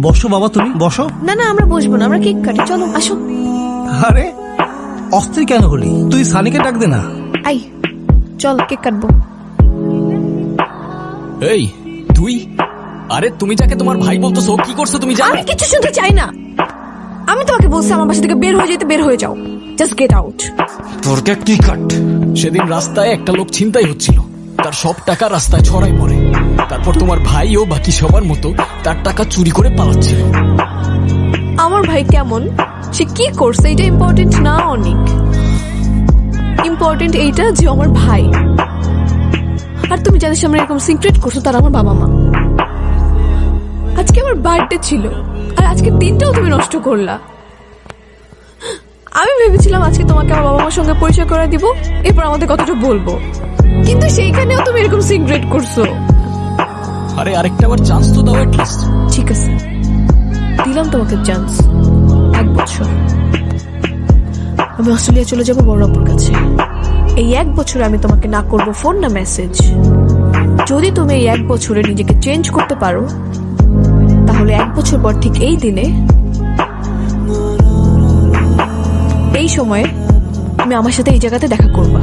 বসো বাবা, তুমি বসো। না না, আমরা বসবো না, আমরা কেক কাটি, চলো আসো। আরে অস্থির কেন হলি? তুই সানিকে ডাক দে না। আই চল কেক কাটবো। এই তুই, আরে তুমি যাকে তোমার ভাই বলতেছো কি করছো তুমি জানো? আমি কিছু শুনতে চাই না। আমি তোমাকে বলছি আমার বাসা থেকে বের হয়ে যেতে, বের হয়ে যাও, জাস্ট গেট আউট। তোর কেক তুই কাট। সেদিন রাস্তায় একটা লোক ছিনতাই হচ্ছিল, তার সব টাকা রাস্তায় ছড়াই পড়ে। তারপর তোমার ভাই ও বাকি সবার মতো তার টাকা চুরি করে পালাচ্ছিল। আমার ভাই কেমন, সে কি করছে এটা ইম্পর্টেন্ট না, অনেক ইম্পর্টেন্ট এইটা যে আমার ভাই। আর তুমি যাদের সামনে এরকম সিক্রেট করছো তারা আমার বাবা মা। আজকে আমার বার্থডে ছিল, আর আজকে দিনটাও তুমি নষ্ট করলা। আমি ভেবেছিলাম আজকে তোমাকে আমার বাবা মার সঙ্গে পরিচয় করে দিব, এরপর আমাদের কথাটা বলবো, কিন্তু সেইখানেও তুমি এরকম সিক্রেট করছো। আরে আরেকটা আবার চান্স তো দাও অ্যাটলিস্ট। ঠিক আছে, দিলাম তোমাকে চান্স, 1 বছর। আমি অস্ট্রেলিয়া চলে যাব বড় আপুর কাছে। এই 1 বছরে আমি তোমাকে না করব ফোন না মেসেজ। যদি তুমি এই 1 বছরে নিজেকে চেঞ্জ করতে পারো, তাহলে 1 বছর পর ঠিক এই দিনে, এই সময়ে তুমি আমার সাথে এই জায়গাতে দেখা করবা।